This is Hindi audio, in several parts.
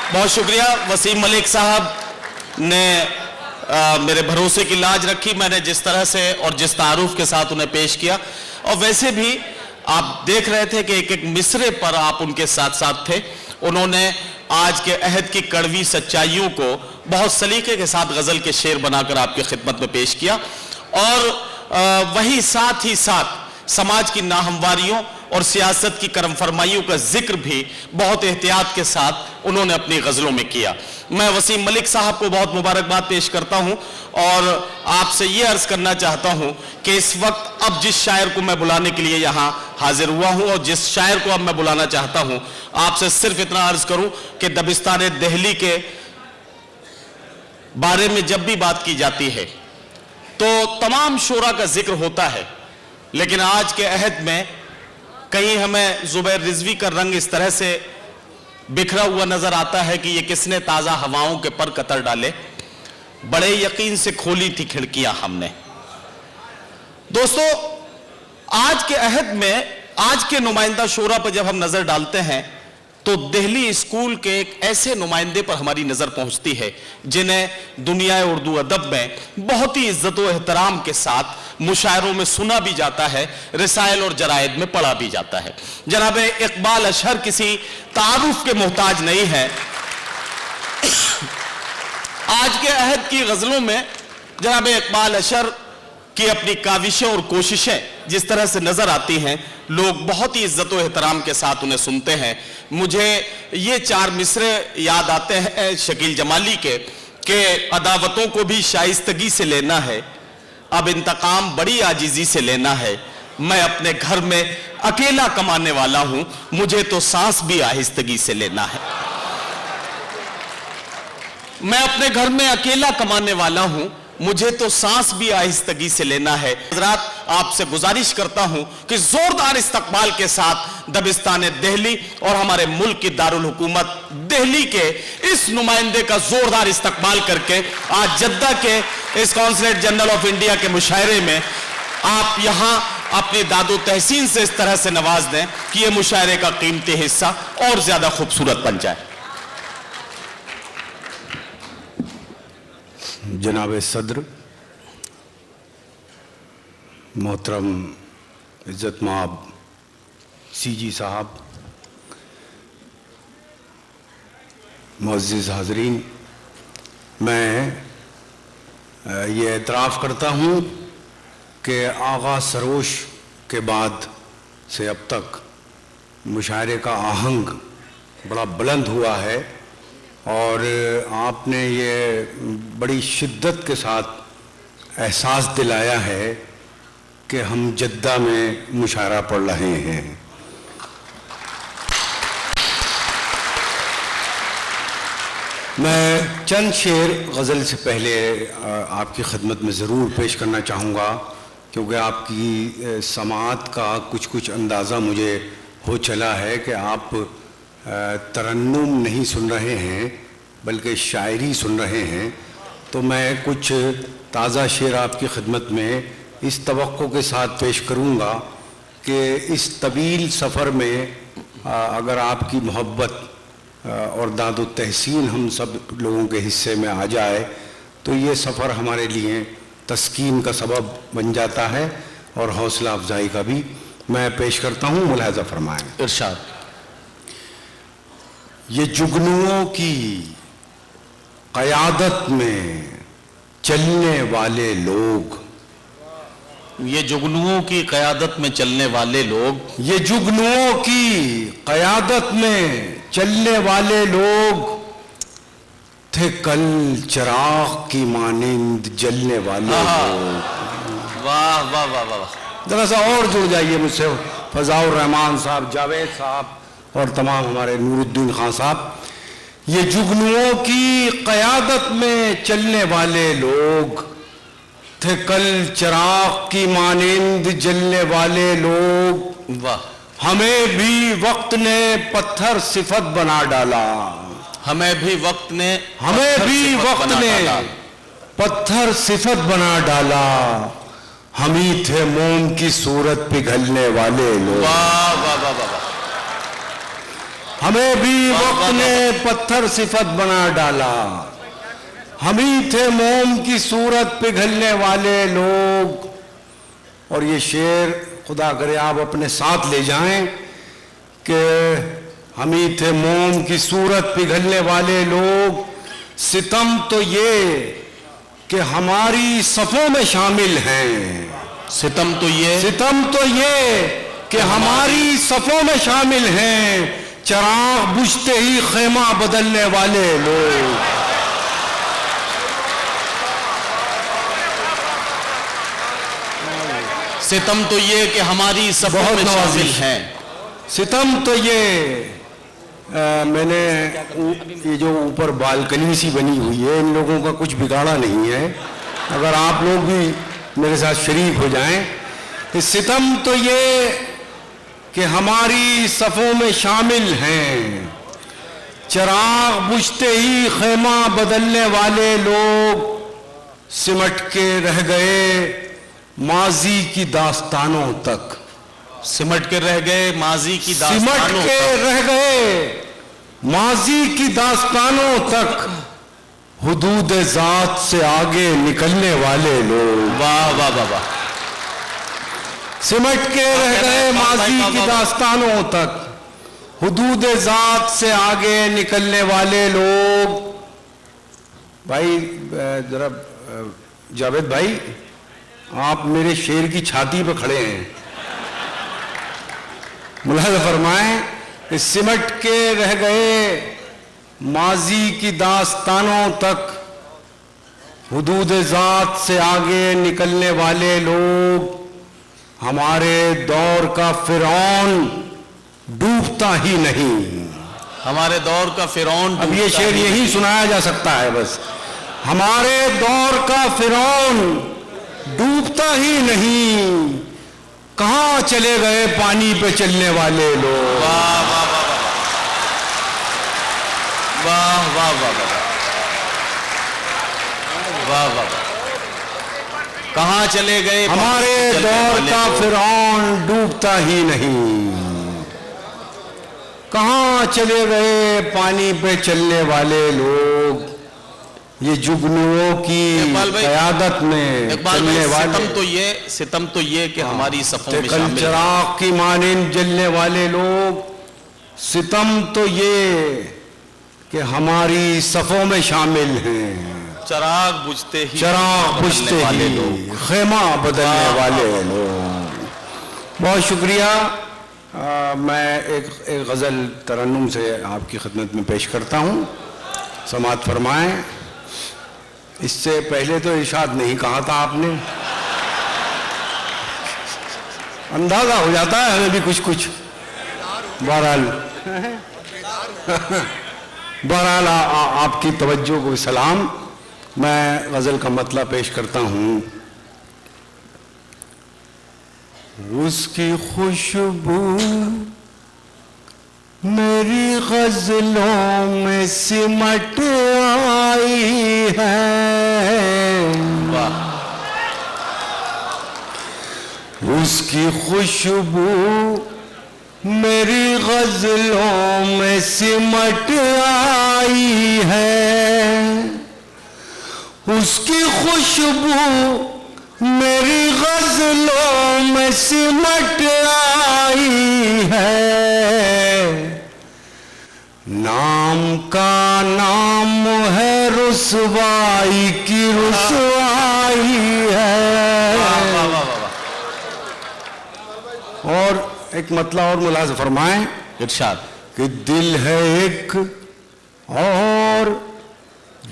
बहुत शुक्रिया। वसीम मलिक साहब ने मेरे भरोसे की लाज रखी। मैंने जिस तरह से और जिस तारुफ के साथ उन्हें पेश किया, और वैसे भी आप देख रहे थे कि एक एक मिसरे पर आप उनके साथ साथ थे। उन्होंने आज के अहद की कड़वी सच्चाइयों को बहुत सलीके के साथ गजल के शेर बनाकर आपकी खिदमत में पेश किया, और वही साथ ही साथ समाज की नाहमवारियों और सियासत की करम फरमाइयों का जिक्र भी बहुत एहतियात के साथ उन्होंने अपनी गजलों में किया। मैं वसीम मलिक साहब को बहुत मुबारकबाद पेश करता हूं और आपसे यह अर्ज करना चाहता हूं कि इस वक्त अब जिस शायर को मैं बुलाने के लिए यहां हाजिर हुआ हूं और जिस शायर को अब मैं बुलाना चाहता हूं, आपसे सिर्फ इतना अर्ज करूं कि दबिस्तान दिल्ली के बारे में जब भी बात की जाती है तो तमाम शोरा का जिक्र होता है, लेकिन आज के अहद में कहीं हमें जुबैर रिजवी का रंग इस तरह से बिखरा हुआ नजर आता है कि ये किसने ताजा हवाओं के पर कतर डाले, बड़े यकीन से खोली थी खिड़कियां हमने। दोस्तों, आज के अहद में आज के नुमाइंदा शोरा पर जब हम नजर डालते हैं तो दिल्ली स्कूल के एक ऐसे नुमाइंदे पर हमारी नजर पहुंचती है जिन्हें दुनिया उर्दू अदब में बहुत ही इज्जत व एहतराम के साथ मुशायरों में सुना भी जाता है, रसायल और जरायद में पढ़ा भी जाता है। जनाब इकबाल अशहर किसी तारुफ के मोहताज नहीं है। आज के अहद की गजलों में जनाब इकबाल अशहर की अपनी काविशें और कोशिशें जिस तरह से नजर आती हैं, लोग बहुत ही इज्जत व एहतराम के साथ उन्हें सुनते हैं। मुझे ये चार मिसरे याद आते हैं शकील जमाली के कि अदावतों को भी शाइस्तगी से लेना है, अब इंतकाम बड़ी आजिजी से लेना है, मैं अपने घर में अकेला कमाने वाला हूं, मुझे तो सांस भी आहिस्तगी से लेना है। मैं अपने घर में अकेला कमाने वाला हूं, मुझे तो सांस भी आहिस्तगी से लेना है। हज़रात, आपसे गुजारिश करता हूं कि जोरदार इस्तकबाल के साथ दबिस्तान दिल्ली और हमारे मुल्क की दारुल हुकूमत दिल्ली के इस नुमाइंदे का जोरदार इस्तकबाल करके आज जद्दा के इस कॉन्सुलेट जनरल ऑफ इंडिया के मुशायरे में आप यहां अपनी दादो तहसीन से इस तरह से नवाज दें कि यह मुशायरे का कीमती हिस्सा और ज्यादा खूबसूरत बन जाए। जनाब सदर, मोहतरम इज़्ज़त माब सीजी साहब, मुअज़्ज़िज़ हाज़रीन, मैं ये एतराफ़ करता हूँ कि आगा सरोश के बाद से अब तक मुशायरे का आहंग बड़ा बुलंद हुआ है और आपने ये बड़ी शिद्दत के साथ एहसास दिलाया है कि हम जद्दा में मुशायरा पढ़ रहे हैं। मैं चंद शेर गज़ल से पहले आपकी खिदमत में ज़रूर पेश करना चाहूँगा, क्योंकि आपकी समाअत का कुछ कुछ अंदाज़ा मुझे हो चला है कि आप तरन्नुम नहीं सुन रहे हैं बल्कि शायरी सुन रहे हैं। तो मैं कुछ ताज़ा शेर आपकी खिदमत में इस तवक्को के साथ पेश करूँगा कि इस तवील सफ़र में अगर आपकी मोहब्बत और दादो तहसीन हम सब लोगों के हिस्से में आ जाए तो ये सफ़र हमारे लिए तस्कीन का सबब बन जाता है और हौसला अफजाई का भी। मैं पेश करता हूँ, मुलाहज़ा फरमाएँ। इरशाद। ये जुगनुओं की क़यादत में चलने वाले लोग, ये जुगनुओं की क़यादत में चलने वाले लोग, ये जुगनुओं की क़यादत में चलने वाले लोग थे कल चिराग की मानिंद जलने वाले लोग। वाह वाह वाह वाह। जरा सा और जुड़ जाइए मुझसे, फजाउर रहमान साहब, जावेद साहब और तमाम हमारे नूरुद्दीन खान साहब। ये जुगनुओं की क़यादत में चलने वाले लोग थे कल चिराग की मानिंद जलने वाले लोग। वाह। हमें भी वक्त ने पत्थर सिफत बना डाला, हमें भी वक्त ने पत्थर सिफत बना डाला, हम ही थे मोम की सूरत पिघलने वाले लोग। वाह वाह वाह वाह। हमें भी वक्त ने पत्थर सिफत बना डाला, हम ही थे मोम की सूरत पिघलने वाले लोग। और ये शेर खुदा करे आप अपने साथ ले जाएं कि हम ही थे मोम की सूरत पिघलने वाले लोग। सितम तो ये कि हमारी सफ़ों में शामिल हैं, सितम तो ये कि हमारी सफ़ों में शामिल हैं, चिराग बुझते ही खेमा बदलने वाले लोग। सितम तो ये कि हमारी सफ़ों में शामिल हैं। सितम तो ये मैंने ये जो ऊपर बालकनी सी बनी हुई है, इन लोगों का कुछ बिगाड़ा नहीं है, अगर आप लोग भी मेरे साथ शरीक हो जाएं। सितम तो ये कि हमारी सफ़ों में शामिल हैं, चिराग बुझते ही खेमा बदलने वाले लोग। सिमट के रह गए माजी की दास्तानों तक, सिमट के रह गए माजी की सिमट दास्तानों के तक। रह गए माजी की दास्तानों तक, हुदूद ज़ात से आगे निकलने वाले लोग। वाह वाह वाह वाह। सिमट के रह गए माजी की दास्तानों तक, हुदूद ज़ात से आगे निकलने वाले लोग। भाई जरा जावेद भाई, आप मेरे शेर की छाती पे खड़े हैं, मुलाहिज़ा फरमाएं। सिमट के रह गए माजी की दास्तानों तक, हुदूद ज़ात से आगे निकलने वाले लोग। हमारे दौर का फिरौन डूबता ही नहीं। हमारे दौर का फिरौन। अब ये शेर यही सुनाया जा सकता है बस। हमारे दौर का फिरौन डूबता ही नहीं, कहाँ चले गए पानी पे चलने वाले लोग। वाह वाह वाह वाह वाह वाह वाह वाह वाह। कहाँ चले गए हमारे दौर का फिरौन डूबता ही नहीं, कहाँ चले गए पानी पे चलने वाले लोग। ये जुगनुओं की क़यादत में चलने वाले। सितम तो ये कि हमारी सफ़ों में कल शामिल। चिराग की मानिंद जलने वाले लोग। सितम तो ये कि हमारी सफ़ों में शामिल हैं, चिराग बुझते ही खेमा बदलने वाले लोग। बहुत शुक्रिया। मैं एक गज़ल तरन्नुम से आपकी खिदमत में पेश करता हूँ, समाअत फरमाएं। इससे पहले तो इरशाद नहीं कहा था आपने, अंदाजा हो जाता है हमें भी कुछ कुछ। बहरहाल आपकी तवज्जो को सलाम। मैं गज़ल का मतलब पेश करता हूँ। उसकी खुशबू मेरी गज़लों में सिमट आई है, उसकी खुशबू मेरी गज़लों में सिमट आई है, उसकी खुशबू मेरी गज़लों में सिमट आई है। नाम का नाम है रुसवाई की रुसवाई है। और एक मतलब और मुलाज़ फरमाएं, इरशाद कि दिल है एक और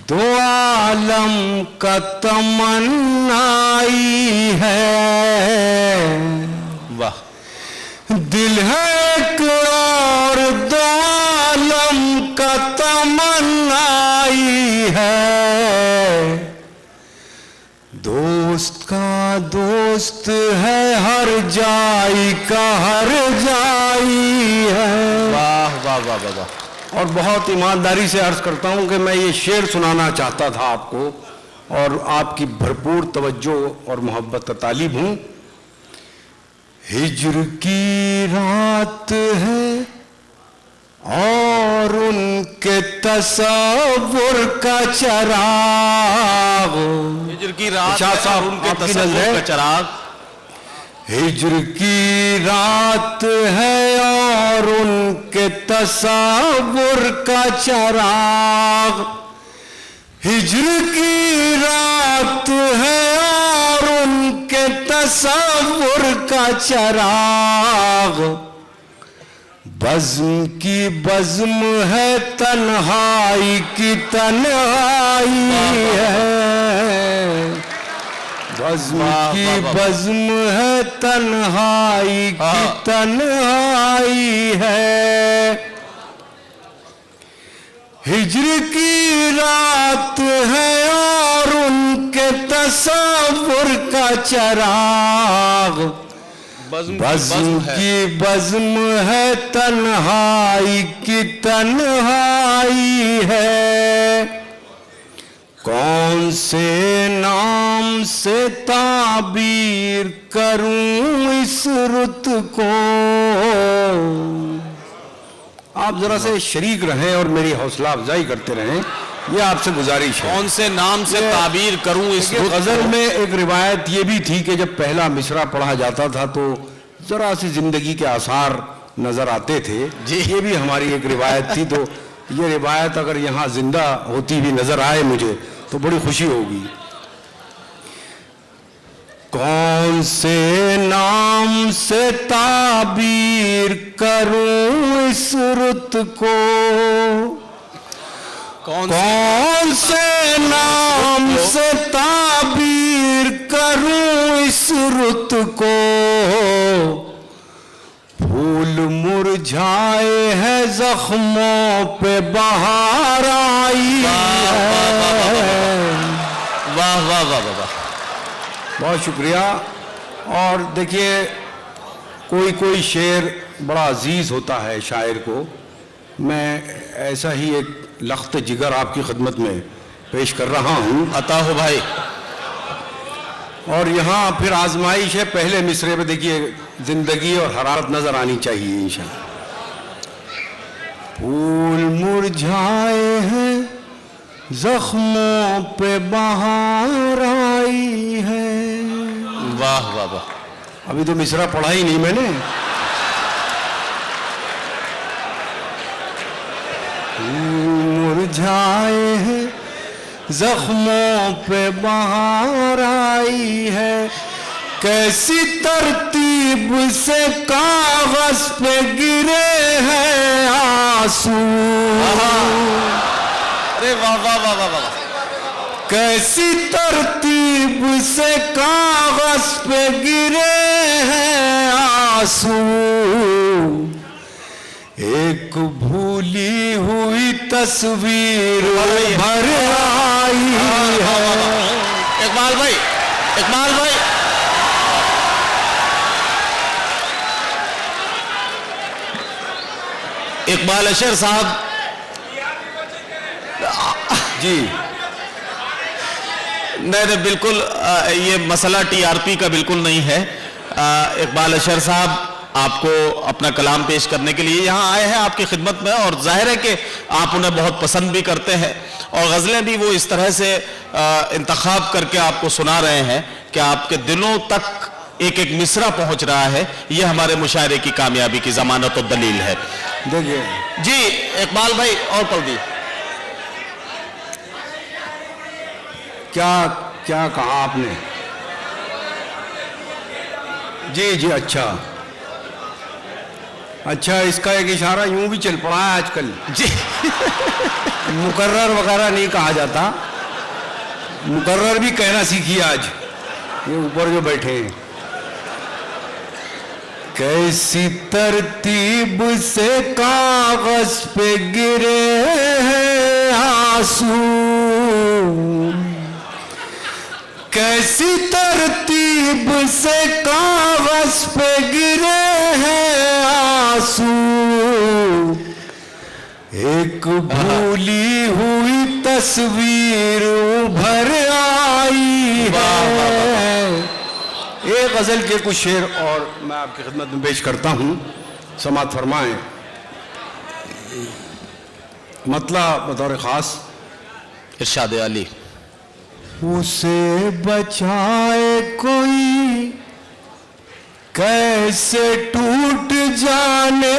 दो आलम का तमन्नाई है। वाह। दिल है एक और दो आलम का तमन्नाई है, दोस्त का दोस्त है हर जाई का हर जाई है। वाह वाह वाह वाह वाह। और बहुत ईमानदारी से अर्ज करता हूं कि मैं ये शेर सुनाना चाहता था आपको, और आपकी भरपूर तवज्जो और मोहब्बत का तालिब हूं। हिज्र की रात है और के तसव्वुर का चिराग। हिज्र की रात शाह है साहब, और उनके आपकी तसव्वुर नज़र का है। चिराग। हिज्र की रात है और उनके तसव्वुर का चिराग। हिज्र की रात है और उनके तसव्वुर का चिराग। बज़्म की बज़्म है, तन्हाई की तन्हाई है। बज़्म की बज़्म है, तन्हाई की तन्हाई है। हिज्र की रात है और उनके तसव्वुर का चिराग। बज़्म की बज़्म है, तन्हाई की तन्हाई है। कौन से नाम से ताबीर करूं इस रुत को। आप जरा से शरीक रहें और मेरी हौसला अफजाई करते रहें, ये आपसे गुजारिश है। कौन से नाम से ताबीर करूं इस रुत गजल को? में एक रिवायत ये भी थी कि जब पहला मिसरा पढ़ा जाता था तो जरा सी जिंदगी के आसार नजर आते थे। जी। ये भी हमारी एक रिवायत थी, तो ये रिवायत अगर यहाँ जिंदा होती हुई नजर आए मुझे तो बड़ी खुशी होगी। कौन से नाम से ताबीर करूं इस रुत को। कौन से नाम से ताबीर करूं इस रुत को। फूल मुरझाए हैं, जख्मों पे बहार आई है। वाह वाह वाह वाह वाह। बहुत शुक्रिया। और देखिए, कोई कोई शेर बड़ा अजीज होता है शायर को। मैं ऐसा ही एक लख्त जिगर आपकी खिदमत में पेश कर रहा हूँ। अता हो भाई। और यहाँ फिर आजमाइश है। पहले मिसरे में देखिए जिंदगी और हरारत नजर आनी चाहिए इंशाअल्लाह। फूल मुरझाए हैं, जख्मों पे बहार आई है। वाह वाह वाह। अभी तो मिसरा पढ़ा ही नहीं मैंने। मुरझाए हैं, जख्मों पे बहार आई है। कैसी तरतीब से कागज पे गिरे हैं आंसू। अरे वाह वाह वाह वाह वाह। कैसी तरतीब से कागज पे गिरे हैं आंसू। एक भूली हुई तस्वीर भर आई है। इकबाल भाई, इकबाल भाई। इकबाल अशर साहब जी। नहीं बिल्कुल, ये मसला टीआरपी का बिल्कुल नहीं है। इकबाल अशर साहब आपको अपना कलाम पेश करने के लिए यहाँ आए हैं आपकी खिदमत में, और जाहिर है कि आप उन्हें बहुत पसंद भी करते हैं और गज़लें भी वो इस तरह से इंतखाब करके आपको सुना रहे हैं कि आपके दिलों तक एक एक मिसरा पहुंच रहा है। ये हमारे मुशायरे की कामयाबी की जमानत और दलील है। देखिए जी इकबाल भाई, और पढ़ दी। क्या क्या कहा आपने। जी जी, अच्छा इसका एक इशारा यूं भी चल पड़ा है आजकल जी। मुकर्रर वगैरह नहीं कहा जाता, मुकर्रर भी कहना सीखिए आज ये ऊपर जो बैठे हैं। कैसी तरतीब से कागज पे गिरे हैं आंसू। कैसी तरतीब से कागज पे गिरे हैं आंसू। एक भूली हुई तस्वीर उभर आई है। एक गजल के कुछ शेर और मैं आपकी खिदमत में पेश करता हूँ, समाअत फरमाएं। मतला बतौर ख़ास इरशाद अली। उसे बचाए कोई कैसे टूट जाने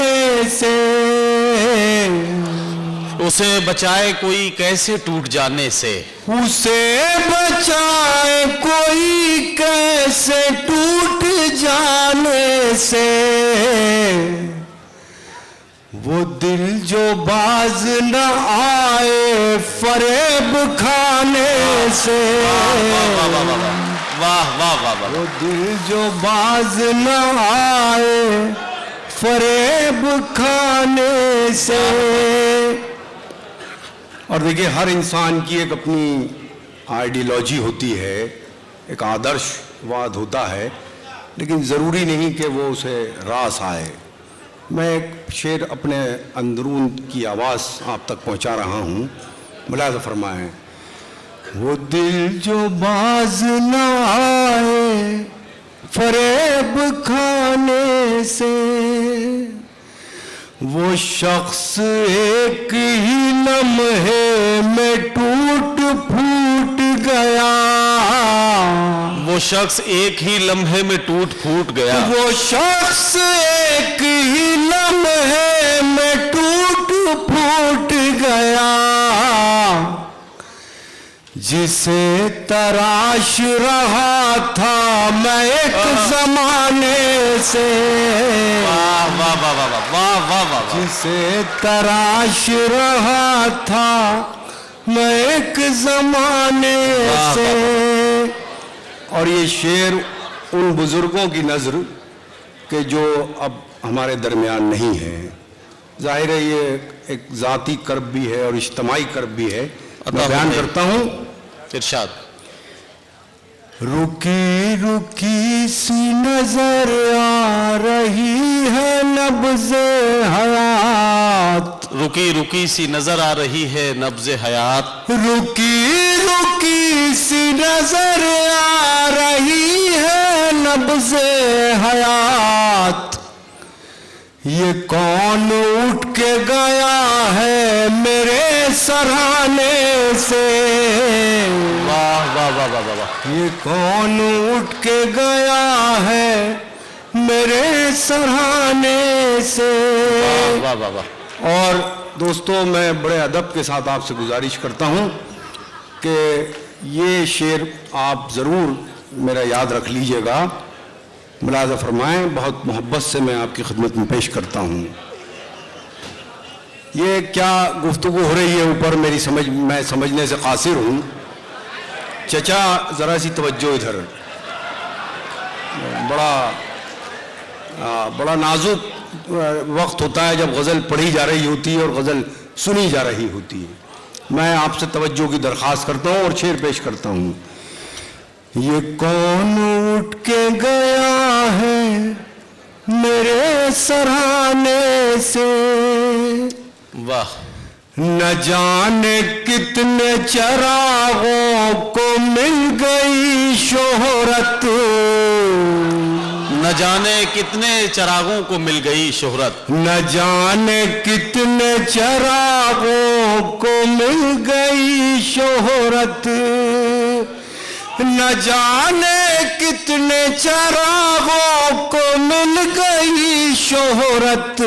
से, उसे बचाए कोई कैसे टूट जाने से, उसे बचाए कोई कैसे टूट जाने से, वो दिल जो बाज न आए फरेब खाने से, वाह वाह वाह वाह। वो दिल जो बाज न आए फरेब खाने से। और देखिए, हर इंसान की एक अपनी आइडियोलॉजी होती है, एक आदर्शवाद होता है, लेकिन ज़रूरी नहीं कि वो उसे रास आए। मैं एक शेर अपने अंदरून की आवाज़ आप तक पहुंचा रहा हूँ, मुलाज़ा फरमाएं। वो दिल जो बाज न आए फरेब खाने से, वो शख्स एक ही लम्हे में टूट फूट गया, वो शख्स एक ही लम्हे में टूट फूट गया, वो शख्स एक ही लम्हे में टूट फूट गया, जिसे तराश रहा था मैं एक जमाने से, वाह वाह वाह वाह वाह वाह वाह। जिसे तराश रहा था मैं एक जमाने से। और ये शेर उन बुजुर्गों की नज़र के जो अब हमारे दरमियान नहीं है। जाहिर है ये एक ज़ाती कर्ब भी है और इज्तिमाई कर्ब भी है। मैं बयान करता हूँ। इरशाद। रुकी रुकी सी नजर आ रही है नब्ज़े हयात, रुकी रुकी सी नजर आ रही है नब्ज़े हयात, रुकी रुकी सी नजर आ रही है नब्ज़े हयात, ये कौन उठ के गया है मेरे सराहने से, वाह वाह वाह वाह वाह। ये कौन उठ के गया है मेरे सराहने से। वाह वाह वाह। और दोस्तों, मैं बड़े अदब के साथ आपसे गुजारिश करता हूँ कि ये शेर आप ज़रूर मेरा याद रख लीजिएगा। मुलाज़ा फरमाएं, बहुत मोहब्बत से मैं आपकी खिदमत में पेश करता हूँ। ये क्या गुफ्तगू हो रही है ऊपर, मेरी समझ, मैं समझने से कासिर हूँ। चचा ज़रा सी तवज्जो इधर। बड़ा नाजुक वक्त होता है जब गज़ल पढ़ी जा रही होती है और गज़ल सुनी जा रही होती है। मैं आपसे तवज्जो की दरख्वास्त करता हूँ और शेर पेश करता हूँ। ये कौन उठ के गया है मेरे सराहने से, वाह। न जाने कितने चरागों को मिल गई शोहरत, न जाने कितने चरागों को मिल गई शोहरत, न जाने कितने चरागों को मिल गई शोहरत, न जाने कितने चरागों को मिल गई शोहरत,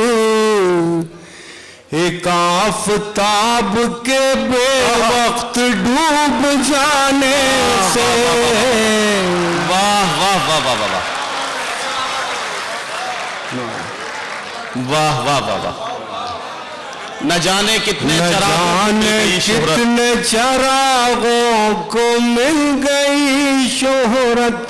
एक आफताब के बेवक्त डूब जाने से। वाह वाह वाह वाह वाह वाह वाह वाह वाह। न जाने कितने कितने चरागों को मिल गई शोहरत,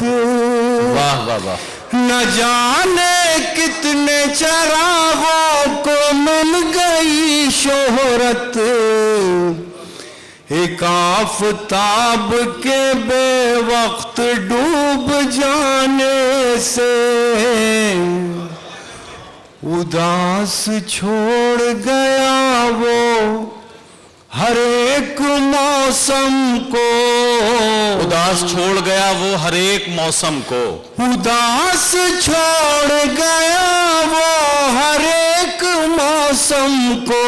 वाह वाह वाह। न जाने कितने चरागों को मिल गई शोहरत, एक आफताब के बेवक्त डूब जाने से। उदास छोड़ गया वो हर एक मौसम को, उदास छोड़ गया वो हर एक मौसम को, उदास छोड़ गया वो हर एक मौसम को,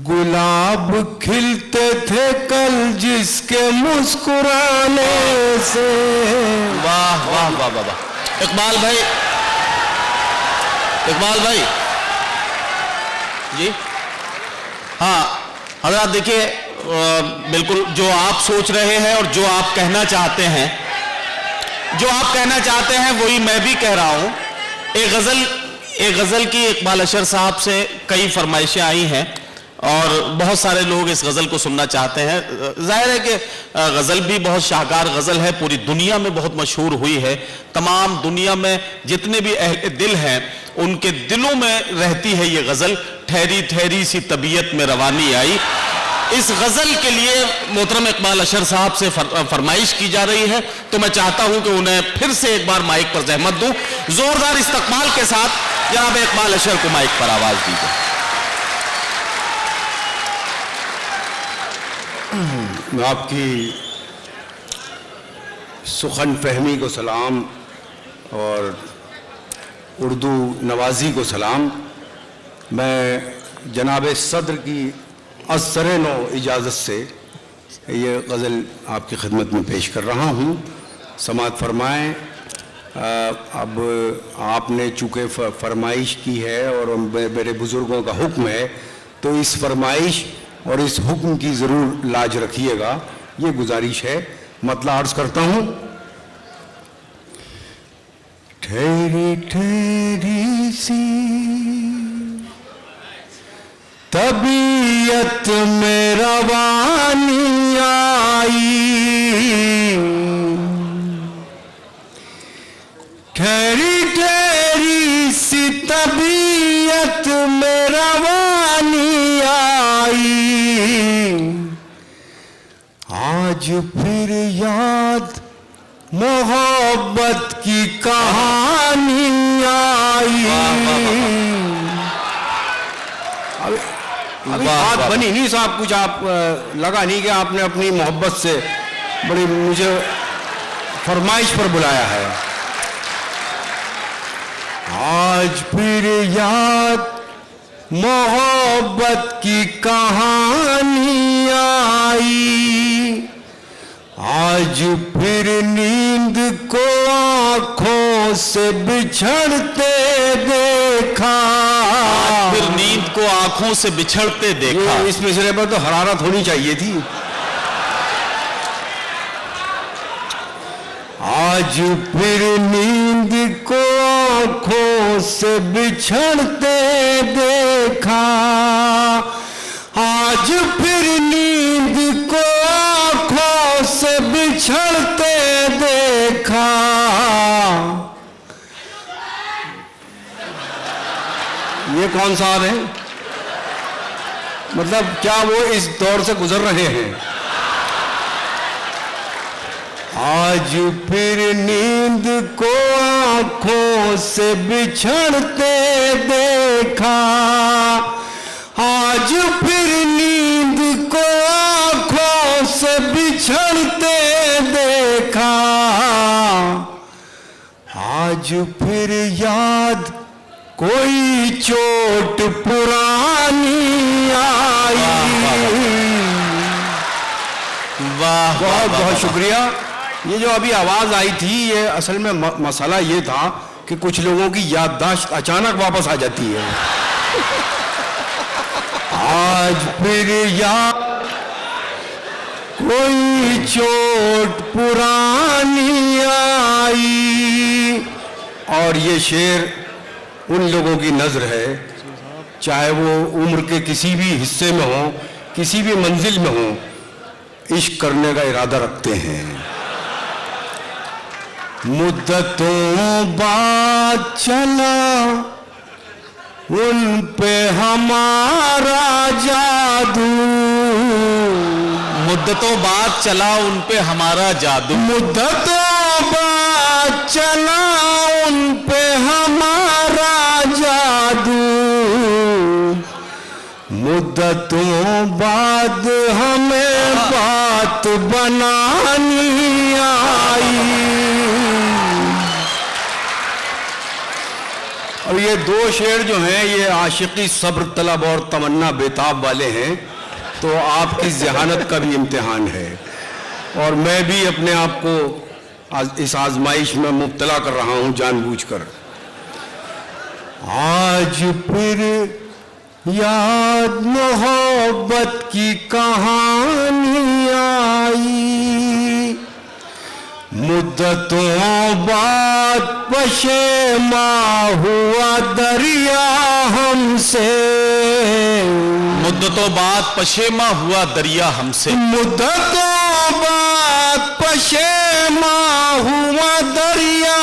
गुलाब खिलते थे कल जिसके मुस्कुराने से। वाह वाह वाह वाह वाह। इकबाल भाई, इकबाल भाई जी। हाँ हजरात देखिए, बिल्कुल जो आप सोच रहे हैं और जो आप कहना चाहते हैं, जो आप कहना चाहते हैं वही मैं भी कह रहा हूं। एक गजल की इकबाल अशर साहब से कई फरमाइशें आई हैं और बहुत सारे लोग इस गजल को सुनना चाहते हैं। जाहिर है कि गजल भी बहुत शाहकार गजल है, पूरी दुनिया में बहुत मशहूर हुई है। तमाम दुनिया में जितने भी अहले दिल हैं उनके दिलों में रहती है ये गजल। ठहरी ठहरी सी तबीयत में रवानी आई। इस गजल के लिए मोहतरम इकबाल अशर साहब से फरमाइश की जा रही है, तो मैं चाहता हूं कि उन्हें फिर से एक बार माइक पर जहमत दूं। जोरदार इस्तकबाल के साथ जनाब इकबाल अशर को माइक पर आवाज दीजिए। मैं आपकी सुखन फहमी को सलाम और उर्दू नवाजी को सलाम। मैं जनाब सदर की असरे नो इजाज़त से ये गज़ल आपकी खिदमत में पेश कर रहा हूँ। समात फरमाएँ। अब आपने चूँकि फरमाइश की है और मेरे बुज़ुर्गों का हुक्म है, तो इस फरमाइश और इस हुक्म की ज़रूर लाज रखिएगा, ये गुजारिश है। मतलब अर्ज़ करता हूँ। ठहरी ठहरी सी तबीयत में रवानी आई, ठहरी ठहरी सी तबीयत में रवानी आई। आज फिर याद मोहब्बत की कहानी आई। अभी बात बनी नहीं साहब, कुछ आप लगा नहीं कि आपने अपनी मोहब्बत से बड़ी मुझे फरमाइश पर बुलाया है। आज फिर याद मोहब्बत की कहानी आई। आज फिर नींद को आंखों से बिछड़ते देखा। फिर नींद को आंखों से बिछड़ते देखा। इस मिसरे पर तो हरारत होनी चाहिए थी। आज फिर नींद को आंखों से बिछड़ते देखा। आज फिर नींद को आंखों से बिछड़ते देखा। ये कौन सा है? मतलब क्या वो इस दौर से गुजर रहे हैं? आज फिर नींद को आंखों से बिछड़ते देखा। आज फिर नींद को आंखों से बिछड़ते देखा। आज फिर याद कोई चोट पुरानी आई। वाह, बहुत बहुत शुक्रिया। ये जो अभी आवाज आई थी, ये असल में मसला ये था कि कुछ लोगों की याददाश्त अचानक वापस आ जाती है। आज फिर याद कोई चोट पुरानी आई। और ये शेर उन लोगों की नज़र है, चाहे वो उम्र के किसी भी हिस्से में हो, किसी भी मंजिल में हो, इश्क करने का इरादा रखते हैं। मुद्दतों बाद चला उन पे हमारा जादू। मुद्दतों बाद चला उन पे हमारा जादू। मुद्दतों बाद चला उन पे हमारा जादू। मुद्दतों बाद हमें बात बनानी आई। और ये दो शेर जो हैं ये आशिकी सब्र तलब और तमन्ना बेताब वाले हैं, तो आपकी ज़हानत का भी इम्तिहान है और मैं भी अपने आप को इस आजमाइश में मुब्तला कर रहा हूं जानबूझकर। आज फिर याद मोहब्बत की कहानी आई, मुद्दतों बाद पशेमा हुआ दरिया हमसे, मुद्दतों बाद पशेमा हुआ दरिया हमसे, मुद्दतों बाद पशेमा हुआ दरिया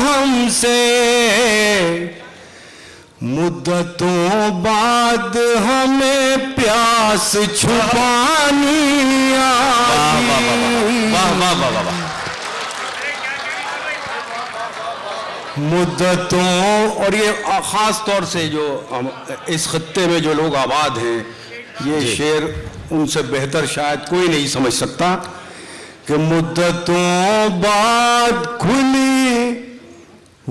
हमसे, मुद्दतों बाद हमें प्यास छुपानी आई। वाह वाह वाह वाह वाह। मुद्दतों, और ये ख़ास तौर से जो इस खत्ते में जो लोग आबाद हैं, ये शेर उनसे बेहतर शायद कोई नहीं समझ सकता कि मुद्दतों बाद खुली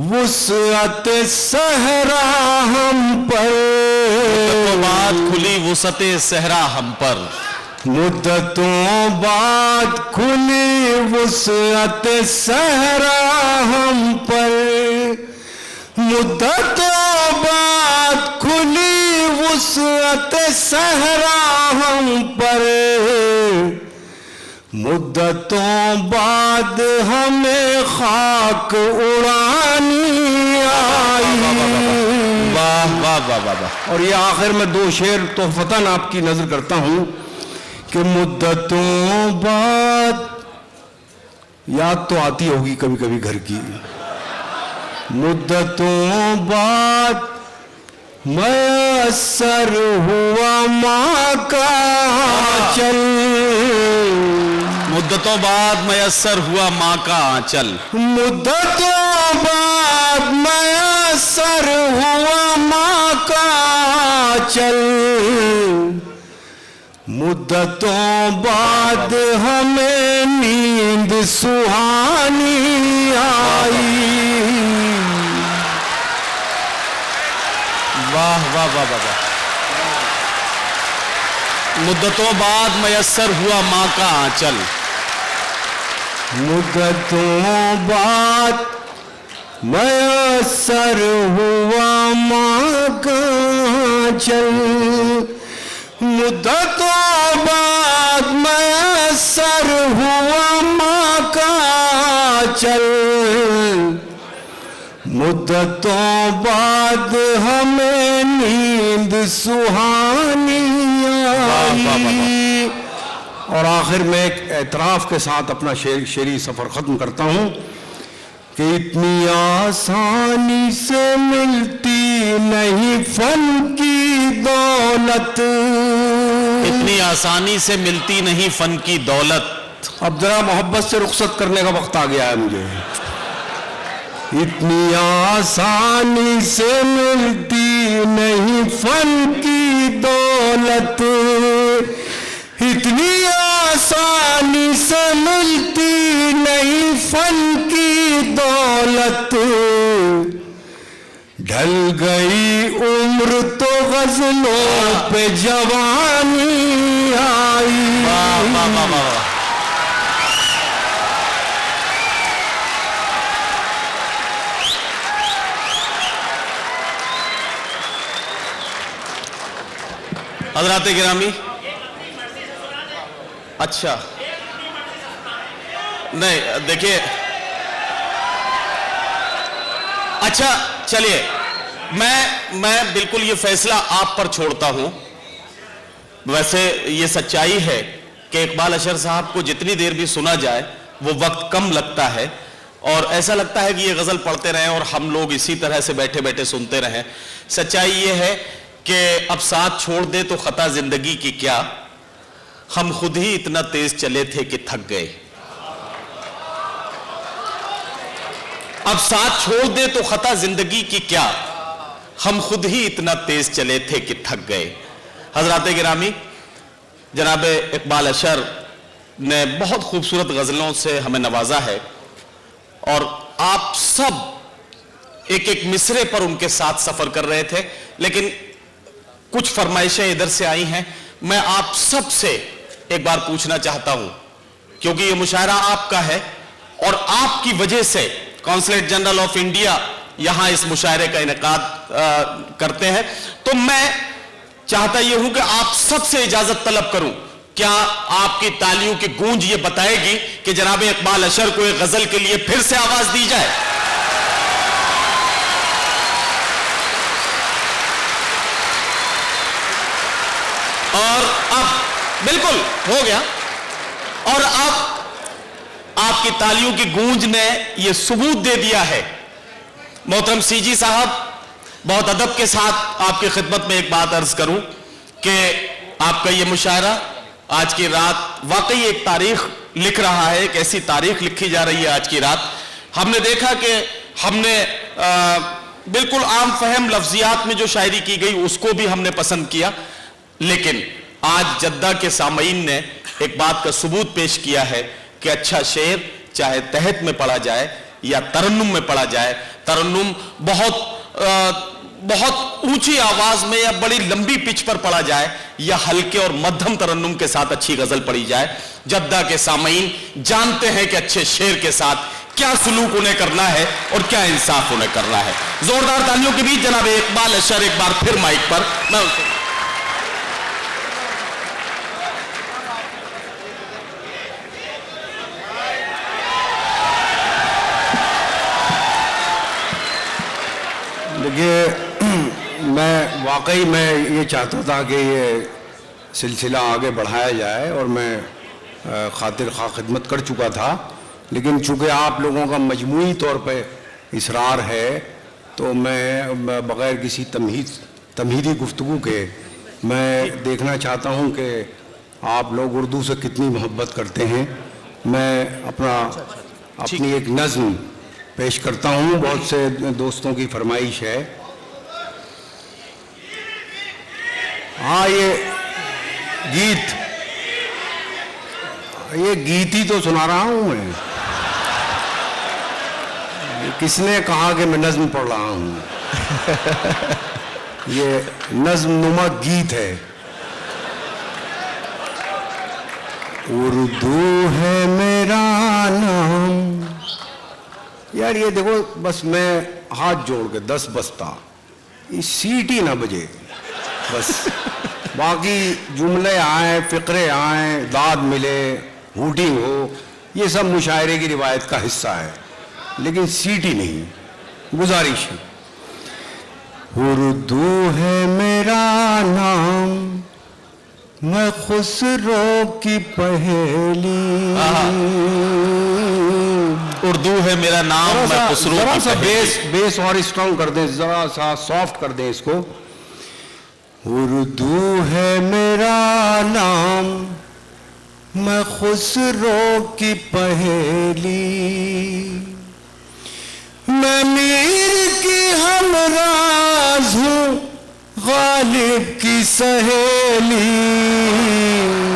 वुसअत सहरा हम पर, मुद्दतों बाद खुली वुसअत सहरा हम पर, मुद्दतों बाद खुली वुसअत सहरा हम पर, मुद्दतों बाद खुली वुसअत सहरा हम पर, मुद्दतों बाद हमें खाक उड़ानी आई। वाह वाह वाह वाह वाह। और ये आखिर में दो शेर तोहफतन आपकी नजर करता हूं कि मुद्दतों बाद याद तो आती होगी कभी कभी घर की, मुद्दतों बाद मयस्सर हुआ माँ का आंचल, मुद्दतों बाद मयस्सर हुआ माँ का आंचल, मुद्दतों बाद मयस्सर हुआ माँ का आंचल, मुद्दतों बाद हमें नींद सुहानी आई। वाह वाह वाह वाह वाह। मुद्दतों बाद मयस्सर हुआ माँ का आंचल, मुद्दतों बाद मयस्सर हुआ माँ का आंचल, मुद्दतों बाद मयस्सर हुआ माँ का आंचल, मुद्दतों बाद हमें नींद सुहानी आई। और आखिर में एक एतराफ़ के साथ अपना शेरी सफ़र ख़त्म करता हूँ कि इतनी आसानी से मिलती नहीं फन की दौलत, इतनी आसानी से मिलती नहीं फन की दौलत। अब जरा मोहब्बत से रुखसत करने का वक्त आ गया है मुझे। इतनी आसानी से मिलती नहीं फन की दौलत, इतनी आसानी से मिलती नहीं फन की दौलत, ढल गई उम्र तो गजलों पे जवानी आई। वाह वाह वाह वाह। हज़रात गिरामी, अच्छा नहीं देखिए, अच्छा चलिए मैं बिल्कुल ये फैसला आप पर छोड़ता हूं। वैसे ये सच्चाई है कि इकबाल अशर साहब को जितनी देर भी सुना जाए वो वक्त कम लगता है और ऐसा लगता है कि ये गजल पढ़ते रहें और हम लोग इसी तरह से बैठे बैठे सुनते रहें। सच्चाई ये है कि अब साथ छोड़ दे तो खता जिंदगी की क्या, हम खुद ही इतना तेज चले थे कि थक गए। अब साथ छोड़ दे तो खता जिंदगी की क्या, हम खुद ही इतना तेज चले थे कि थक गए। हजरात गिरामी, जनाब इकबाल अशर ने बहुत खूबसूरत गजलों से हमें नवाजा है और आप सब एक एक मिसरे पर उनके साथ सफर कर रहे थे, लेकिन कुछ फरमाइशें इधर से आई हैं। मैं आप सबसे एक बार पूछना चाहता हूं, क्योंकि ये मुशायरा आपका है और आपकी वजह से कॉन्सुलेट जनरल ऑफ इंडिया यहां इस मुशायरे का इनेकाद करते हैं, तो मैं चाहता यह हूं कि आप सबसे इजाजत तलब करूं। क्या आपकी तालियों की गूंज ये बताएगी कि जनाब इकबाल अशर को एक गजल के लिए फिर से आवाज दी जाए? और अब बिल्कुल हो गया। और अब आपकी तालियों की गूंज ने यह सबूत दे दिया है। मोहतरम सीजी साहब, बहुत अदब के साथ आपकी खिदमत में एक बात अर्ज करूं कि आपका यह मुशायरा आज की रात वाकई एक तारीख लिख रहा है, एक ऐसी तारीख लिखी जा रही है आज की रात। हमने देखा कि हमने बिल्कुल आम फहम लफ्जियात में जो शायरी की गई उसको भी हमने पसंद किया, लेकिन आज जद्दा के सामईन ने एक बात का सबूत पेश किया है कि अच्छा शेर चाहे तहत में पढ़ा जाए या तरन्नुम में पढ़ा जाए, तरन्नुम बहुत ऊंची आवाज में या बड़ी लंबी पिच पर पढ़ा जाए या हल्के और मध्यम तरन्नुम के साथ अच्छी गजल पढ़ी जाए, जद्दा के सामईन जानते हैं कि अच्छे शेर के साथ क्या सुलूक उन्हें करना है और क्या इंसाफ उन्हें करना है। जोरदार तालियों के बीच जनाब इकबाल अशर एक बार फिर माइक पर। मैं देखिए, मैं वाकई मैं ये चाहता था कि ये सिलसिला आगे बढ़ाया जाए और मैं खातिर खा खिदमत कर चुका था, लेकिन चूँकि आप लोगों का मजमूई तौर पे इसरार है तो मैं बग़ैर किसी तमहीदी गुफ्तगू के मैं देखना चाहता हूँ कि आप लोग उर्दू से कितनी मोहब्बत करते हैं। मैं अपनी एक नज़्म पेश करता हूँ, बहुत से दोस्तों की फरमाइश है। हाँ, ये गीत ही तो सुना रहा हूँ मैं। किसने कहा कि मैं नज़्म पढ़ रहा हूँ? ये नज़्म नुमा गीत है। उर्दू है मेरा नाम। यार ये देखो, बस मैं हाथ जोड़ के 10 बजता, ये सीटी ना बजे बस, बाकी जुमले आए, फिक्रे आए, दाद मिले, हूटिंग हो, ये सब मुशायरे की रिवायत का हिस्सा है, लेकिन सीटी नहीं। गुजारिश है, उर्दू है मेरा नाम, मैं खुसरो की पहेली। उर्दू है मेरा नाम, मैं खुसरो की पहेली। जरा सा बेस और स्ट्रॉन्ग कर दें, जरा सा सॉफ्ट कर दें इसको। उर्दू है मेरा नाम, मैं खुसरो की पहेली, मैं मीर की हमराज हूँ, गालिब की सहेली।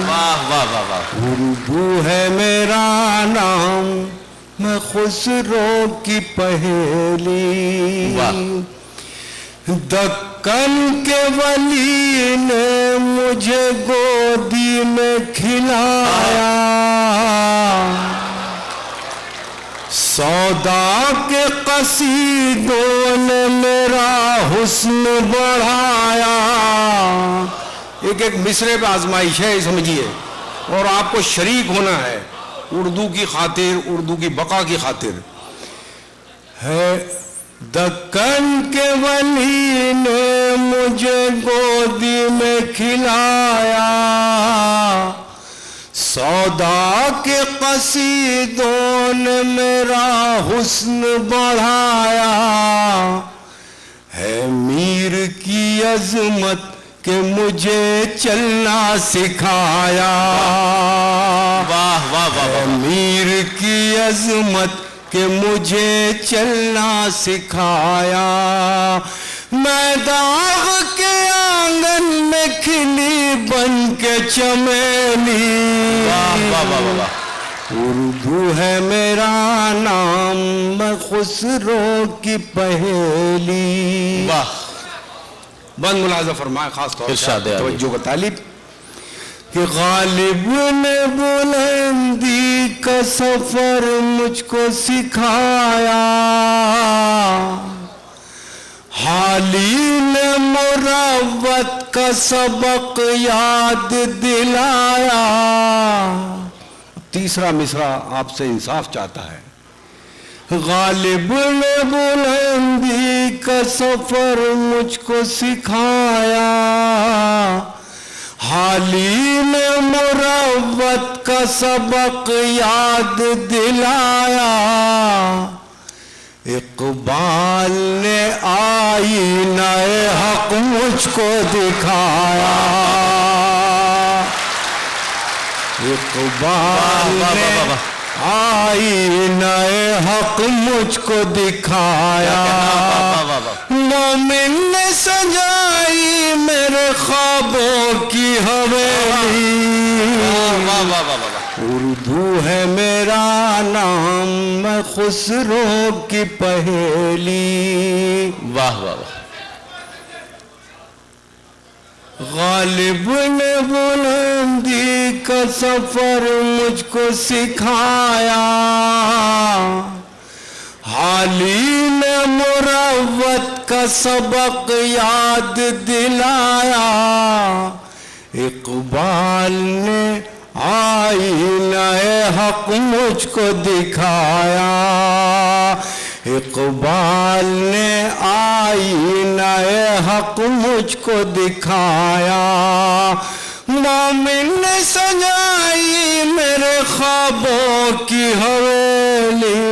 वाह वाह वाह वाह। उर्दू है मेरा नाम, मैं खुसरो की पहेली। दक्कन के वली ने मुझे गोदी में खिलाया, सौदा के कसीदों ने मेरा हुस्न बढ़ाया। एक एक मिसरे पे आजमाइश है, समझिए, और आपको शरीक होना है उर्दू की खातिर, उर्दू की बका की खातिर है। दक्कन के वली ने मुझे गोदी में खिलाया, सौदा के कसीदों ने मेरा हुस्न बढ़ाया, है मीर की अजमत के मुझे चलना सिखाया। वाह वाह वाह। मीर की अजमत के मुझे चलना सिखाया, मैं दाग के आंगन में खिली बन के चमेली। वाह वाह वाह वाह। उर्दू है मेरा नाम, मैं खुसरो की पहेली। वाह, बंद मुलाजा फरमाए, खास तौर इरशाद से आली। तवज्जो का तालिब कि गालिब ने बुलंदी का सफर मुझको सिखाया, हाली ने मुरव्वत का सबक याद दिलाया। तीसरा मिसरा आपसे इंसाफ चाहता है। गालिब ने बुलंदी का सफर मुझको सिखाया, हाली ने मुरव्वत का सबक याद दिलाया। इकबाल ने आईनाए हक मुझको दिखाया, इकबाल वाह, वाह, ने वाह, वाह। आईनाए हक मुझको दिखाया। वाह, वाह, वाह। मोमिन ने सजाई मेरे ख्वाबों की हवेली। वाह, वाह, वाह, वाह, वाह। उर्दू है मेरा नाम, मैं खुसरो की पहेली। वाह, वाह, वाह। गालिब ने बुलंदी का सफर मुझको सिखाया, हाली ने मुरव्वत का सबक याद दिलाया। इकबाल ने आईनाए हक मुझको दिखाया, इकबाल ने आईनाए हक मुझको दिखाया। मोमिन ने सजाई मेरे ख्वाबों की हवेली।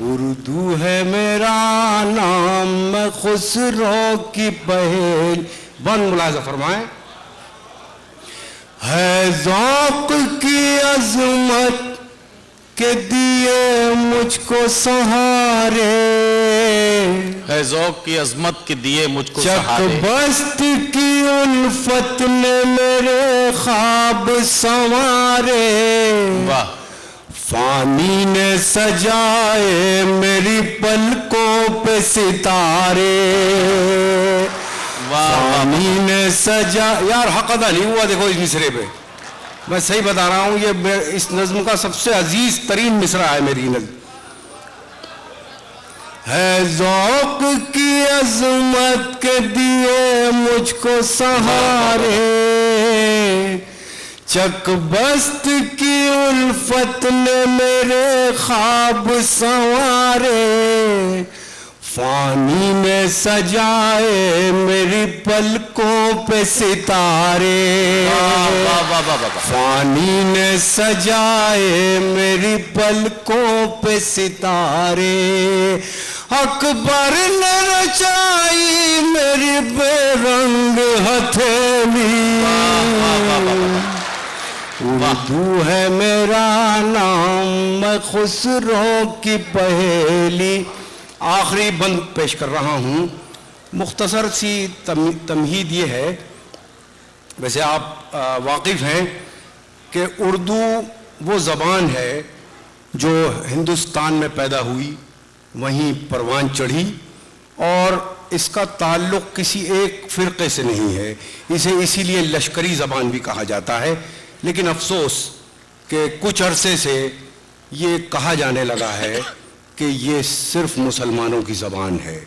उर्दू है मेरा नाम, मैं खुसरो की पहेली। बंद मुलाजा फरमाए। है ज़ौक़ की अज़मत के दिए मुझको सहारे, है ज़ौक़ की अज़मत के दिए मुझको सहारे। चकबस्त की उल्फत ने मेरे ख्वाब संवारे। वाह, फानी ने सजाए मेरी पलकों पे सितारे। वाह, वाह, फानी ने सजा, यार हक अदा नहीं हुआ देखो इस मिसरे पे, मैं सही बता रहा हूं, ये इस नज्म का सबसे अजीज तरीन मिसरा है मेरी नज्म। है ज़ौक़ की अज़मत के दिए मुझको सहारे, चकबस्त की उल्फत ने मेरे ख्वाब संवारे। फानी ने सजाए मेरी पलकों पे सितारे। वाह, वाह, वाह, वाह। फानी ने सजाए मेरी पलकों पे सितारे। अकबर ने रचाई मेरी बेरंग हथेली। उर्दू है मेरा नाम, मैं खुसरो की पहेली। आखिरी बंद पेश कर रहा हूँ। मुख्तसर सी तमहीद ये है, वैसे आप वाकिफ़ हैं कि उर्दू वो ज़बान है जो हिंदुस्तान में पैदा हुई, वहीं परवान चढ़ी, और इसका ताल्लुक़ किसी एक फ़िरक़े से नहीं है। इसे इसीलिए लश्करी ज़बान भी कहा जाता है। लेकिन अफसोस कि कुछ अरसे से ये कहा जाने लगा है कि ये सिर्फ मुसलमानों की ज़बान है,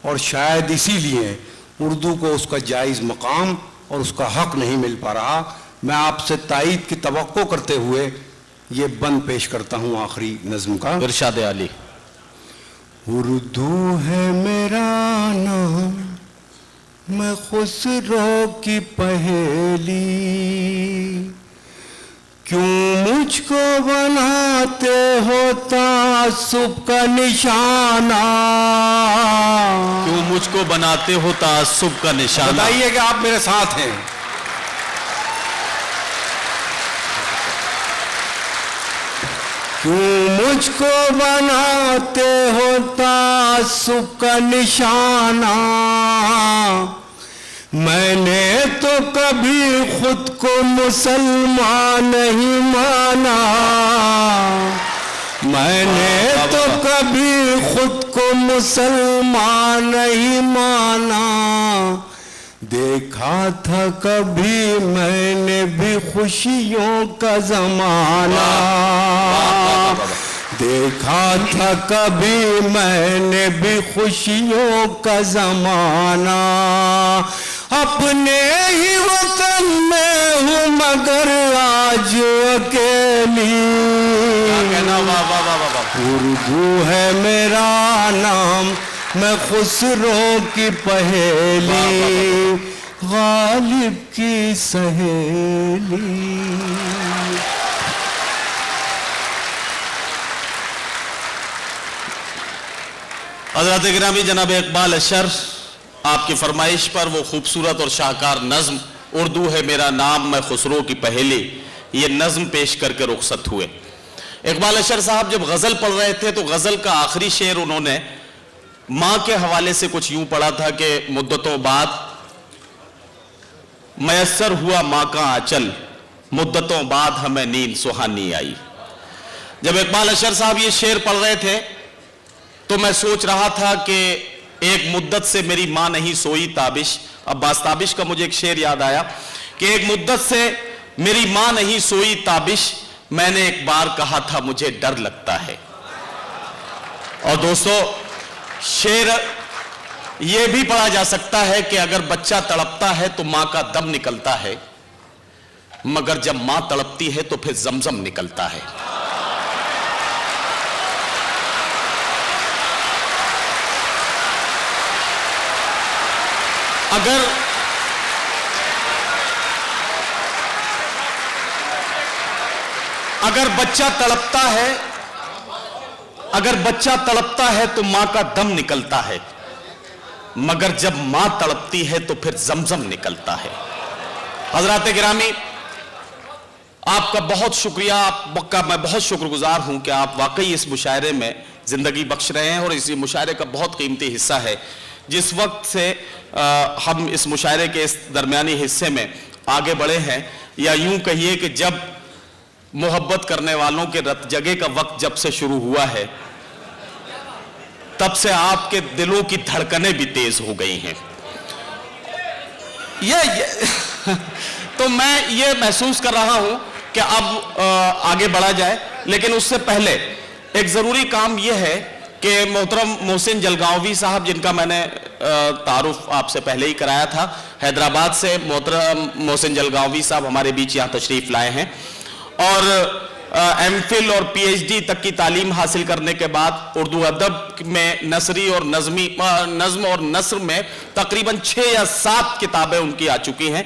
और शायद इसीलिए उर्दू को उसका जायज़ मकाम और उसका हक़ नहीं मिल पा रहा। मैं आपसे तायीद की तवक्को करते हुए ये बंद पेश करता हूँ आखिरी नज़्म का। इरशाद आली। उर्दू है मेरा नाम, मैं खुसरो की पहेली। क्यों मुझको बनाते हो तासुब का निशाना? क्यों मुझको बनाते हो तासुब का निशाना? बताइए कि आप मेरे साथ हैं। क्यों मुझको बनाते हो तासुब का निशाना? मैंने तो कभी खुद को मुसलमान नहीं माना, मैंने तो कभी खुद को मुसलमान नहीं माना, देखा था कभी मैंने भी खुशियों का जमाना, देखा था कभी मैंने भी खुशियों का जमाना, अपने ही वतन में हूँ मगर आज अकेली, उर्दू है मेरा नाम मैं खुसरो की पहेली, गालिब की सहेली। हज़रत गिरामी जनाब इकबाल अशर, आपकी फरमाइश पर वो खूबसूरत और शाहकार नज़्म उर्दू है मेरा नाम मैं खुसरो की पहेली, ये नज़्म पेश करके रुखसत हुए। इकबाल अशर साहब जब गज़ल पढ़ रहे थे तो गज़ल का आखिरी शेर उन्होंने माँ के हवाले से कुछ यूं पढ़ा था कि मुद्दतों बाद मयस्सर हुआ माँ का आंचल, मुद्दतों बाद हमें नींद सुहानी आई। जब इकबाल अशर साहब ये शेर पढ़ रहे थे तो मैं सोच रहा था कि एक मुद्दत से मेरी माँ नहीं सोई ताबिश। अब्बास ताबिश का मुझे एक शेर याद आया कि एक मुद्दत से मेरी माँ नहीं सोई ताबिश, मैंने एक बार कहा था मुझे डर लगता है। और दोस्तों, शेर यह भी पढ़ा जा सकता है कि अगर बच्चा तड़पता है तो मां का दम निकलता है, मगर जब मां तड़पती है तो फिर जमजम निकलता है। अगर बच्चा तड़पता है, अगर बच्चा तड़पता है तो मां का दम निकलता है, मगर जब मां तड़पती है तो फिर जमजम निकलता है। हजरात गिरामी, आपका बहुत शुक्रिया, आपका मैं बहुत शुक्रगुजार हूं कि आप वाकई इस मुशायरे में जिंदगी बख्श रहे हैं और इस मुशायरे का बहुत कीमती हिस्सा है। जिस वक्त से हम इस मुशायरे के इस दरमियानी हिस्से में आगे बढ़े हैं, या यूं कहिए कि जब मोहब्बत करने वालों के रत जगे का वक्त जब से शुरू हुआ है, तब से आपके दिलों की धड़कनें भी तेज हो गई हैं। तो मैं ये महसूस कर रहा हूं कि अब आगे बढ़ा जाए, लेकिन उससे पहले एक जरूरी काम यह है कि मोहतरम मोहसिन जलगांवी साहब, जिनका मैंने तारुफ आपसे पहले ही कराया था, हैदराबाद से मोहतरम मोहसिन जलगांवी साहब हमारे बीच यहाँ तशरीफ लाए हैं और एमफिल और पीएचडी तक की तालीम हासिल करने के बाद उर्दू अदब में नसरी और नज्म और नस्र में तकरीबन 6 या 7 किताबें उनकी आ चुकी हैं।